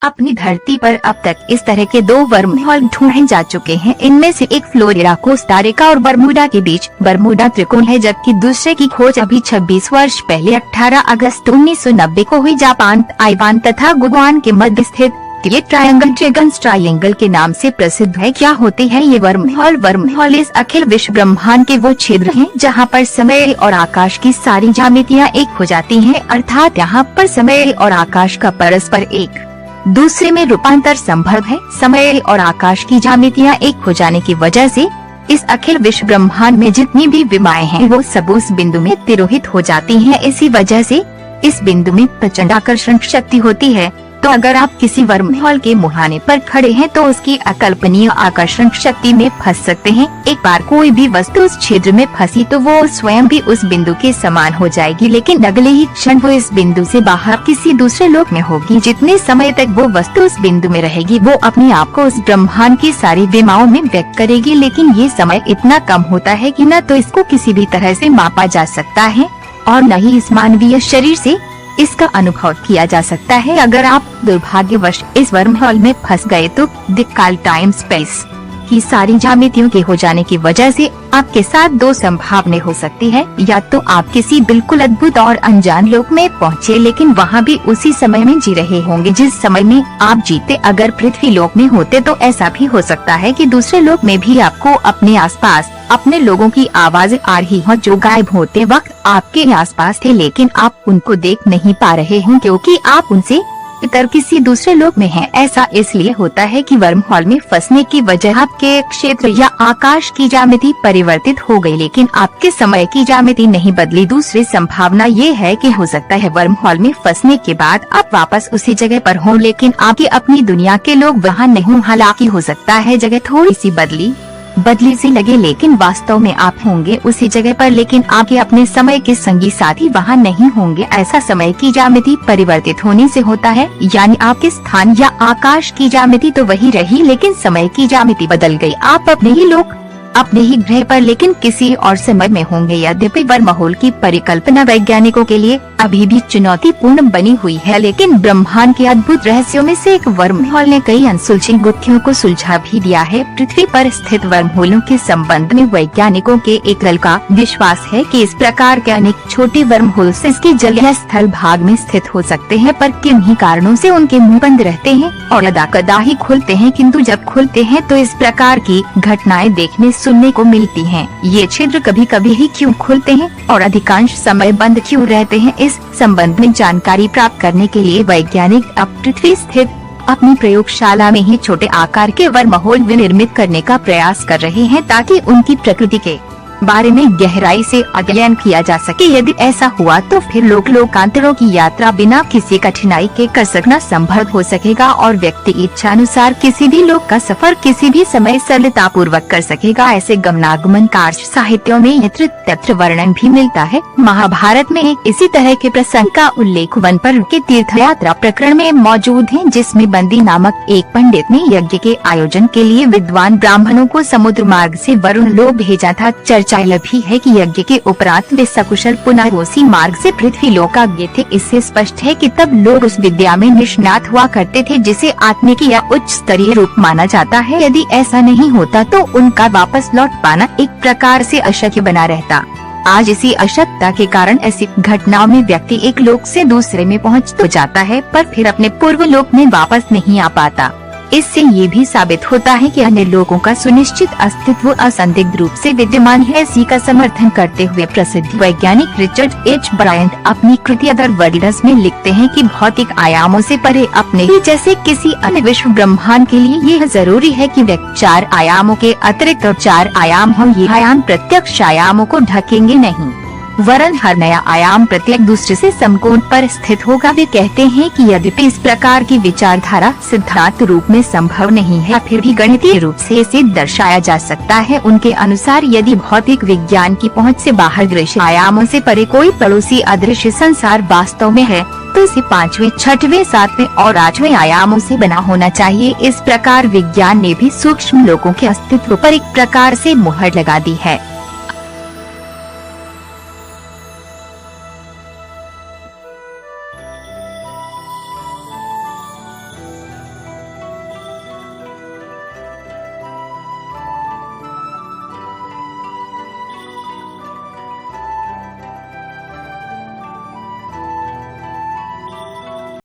अपनी धरती पर अब तक इस तरह के 2 वर्महॉल ढूंढे जा चुके हैं। इनमें से एक फ्लोरिडा कोस्टा रिका और बरमूडा के बीच बरमूडा त्रिकोण है, जबकि दूसरे की खोज अभी 26 वर्ष पहले 18 अगस्त 1990 को हुई जापान, ताइवान तथा गुआन के मध्य स्थित ये ट्रायंगल ड्रैगन्स ट्रायंगल के नाम से प्रसिद्ध है। क्या होते हैं ये वर्महॉल? वर्महॉल इस अखिल विश्व ब्रह्मांड के वो छिद्र हैं जहाँ पर समय और आकाश की सारी ज्यामितियाँ एक हो जाती हैं, अर्थात यहाँ पर समय और आकाश का परस्पर एक दूसरे में रूपांतर संभव है। समय और आकाश की ज्यामितियाँ एक हो जाने की वजह से इस अखिल विश्व ब्रह्मांड में जितनी भी विमाएं हैं वो सब उस बिंदु में तिरोहित हो जाती हैं। इसी वजह से इस बिंदु में प्रचंड आकर्षण शक्ति होती है। तो अगर आप किसी वर्महॉल के मुहाने पर खड़े हैं तो उसकी अकल्पनीय आकर्षण शक्ति में फंस सकते हैं। एक बार कोई भी वस्तु उस छिद्र में फंसी तो वो स्वयं भी उस बिंदु के समान हो जाएगी, लेकिन अगले ही क्षण वो इस बिंदु से बाहर किसी दूसरे लोक में होगी। जितने समय तक वो वस्तु उस बिंदु में रहेगी वो अपने आप को उस ब्रह्मांड की सारी विमाओं में व्यक्त करेगी, लेकिन ये समय इतना कम होता है कि न तो इसको किसी भी तरह से मापा जा सकता है और न ही इस मानवीय शरीर से इसका अनुभव किया जा सकता है। अगर आप दुर्भाग्यवश इस वर्महॉल में फंस गए तो काल टाइम स्पेस की सारी ज्यामितियों के हो जाने की वजह से आपके साथ 2 संभावनाएं हो सकती है। या तो आप किसी बिल्कुल अद्भुत और अनजान लोक में पहुँचे, लेकिन वहाँ भी उसी समय में जी रहे होंगे जिस समय में आप जीते। अगर पृथ्वी लोक में होते तो ऐसा भी हो सकता है कि दूसरे लोक में भी आपको अपने आसपास अपने लोगों की आवाजें आ रही हो जो गायब होते वक्त आपके आसपास थे, लेकिन आप उनको देख नहीं पा रहे हैं क्योंकि आप उनसे इतर किसी दूसरे लोक में हैं। ऐसा इसलिए होता है कि वर्महॉल में फंसने की वजह आपके क्षेत्र या आकाश की ज्यामिति परिवर्तित हो गई, लेकिन आपके समय की ज्यामिति नहीं बदली। दूसरी संभावना ये है कि हो सकता है वर्महॉल में फंसने के बाद आप वापस उसी जगह पर हों, लेकिन आपकी अपनी दुनिया के लोग वहाँ नहीं। हालांकि हो सकता है जगह थोड़ी सी बदली सी लगे, लेकिन वास्तव में आप होंगे उसी जगह पर, लेकिन आपके अपने समय के संगी साथी वहाँ नहीं होंगे। ऐसा समय की ज्यामिति परिवर्तित होने से होता है, यानी आपके स्थान या आकाश की ज्यामिति तो वही रही लेकिन समय की ज्यामिति बदल गई। आप अपने ही लोग अपने ही ग्रह पर लेकिन किसी और समय में होंगे। यद्यपि वर्महॉल की परिकल्पना वैज्ञानिकों के लिए अभी भी चुनौतीपूर्ण बनी हुई है, लेकिन ब्रह्मांड के अद्भुत रहस्यों में से एक वर्महॉल ने कई अनसुलझी गुत्थियों को सुलझा भी दिया है। पृथ्वी पर स्थित वर्महोलों के संबंध में वैज्ञानिकों के एक दल का विश्वास है कि इस प्रकार के अनेक छोटे वर्महोल्स इसके जल या स्थल भाग में स्थित हो सकते हैं, पर किन्हीं कारणों से उनके मुंह बंद रहते हैं और अदा ही खुलते हैं। किंतु जब खुलते हैं तो इस प्रकार की घटनाएं देखने सुनने को मिलती हैं। ये छिद्र कभी कभी ही क्यों खुलते हैं और अधिकांश समय बंद क्यों रहते हैं, इस संबंध में जानकारी प्राप्त करने के लिए वैज्ञानिक अब पृथ्वी स्थित अपनी प्रयोगशाला में ही छोटे आकार के वर्महोल विनिर्मित करने का प्रयास कर रहे हैं ताकि उनकी प्रकृति के बारे में गहराई से अध्ययन किया जा सके। यदि ऐसा हुआ तो फिर लोकांतरों की यात्रा बिना किसी कठिनाई के कर सकना संभव हो सकेगा और व्यक्ति इच्छा अनुसार किसी भी लोक का सफर किसी भी समय सरलता पूर्वक कर सकेगा। ऐसे गमनागमन कार्य साहित्यों में यत्र वर्णन भी मिलता है। महाभारत में एक इसी तरह के प्रसंग का उल्लेख वन पर्व के तीर्थ यात्रा प्रकरण में मौजूद है, जिसमें बंदी नामक एक पंडित ने यज्ञ के आयोजन के लिए विद्वान ब्राह्मणों को समुद्र मार्ग से वरुण लोक भेजा था। चर्चा भी है कि यज्ञ के उपरांत वे सकुशल पुनः उसी मार्ग से पृथ्वी लोक आ गए थे। इससे स्पष्ट है कि तब लोग उस विद्या में निष्णात हुआ करते थे जिसे आत्मिक या उच्च स्तरीय रूप माना जाता है। यदि ऐसा नहीं होता तो उनका वापस लौट पाना एक प्रकार से अशक्य बना रहता। आज इसी अशक्यता के कारण ऐसी घटनाओं में व्यक्ति एक लोक से दूसरे में पहुंच तो जाता है पर फिर अपने पूर्व लोक में वापस नहीं आ पाता। इससे ये भी साबित होता है कि अन्य लोगों का सुनिश्चित अस्तित्व असंदिग्ध रूप से विद्यमान है। इसी का समर्थन करते हुए प्रसिद्ध वैज्ञानिक रिचर्ड एच ब्रायंट अपनी कृति अदर वर्ल्ड्स में लिखते हैं कि भौतिक आयामों से परे अपने ही जैसे किसी अन्य विश्व ब्रह्मांड के लिए यह जरूरी है कि व्यक्ति 4 आयामों के अतिरिक्त और 4 आयाम हो। ये आयाम प्रत्यक्ष आयामों को ढकेंगे नहीं, वरन हर नया आयाम प्रत्येक दूसरे से समकोण पर स्थित होगा। वे कहते हैं कि यद्यपि इस प्रकार की विचारधारा सिद्धांत रूप में संभव नहीं है, फिर भी गणितीय रूप से इसे दर्शाया जा सकता है। उनके अनुसार यदि भौतिक विज्ञान की पहुंच से बाहर दृश्य आयामों से परे कोई पड़ोसी अदृश्य संसार वास्तव में है तो इसे 5वें, 6वें, 7वें और 8वें आयामों से बना होना चाहिए। इस प्रकार विज्ञान ने भी सूक्ष्म लोकों के अस्तित्व पर एक प्रकार से मुहर लगा दी है।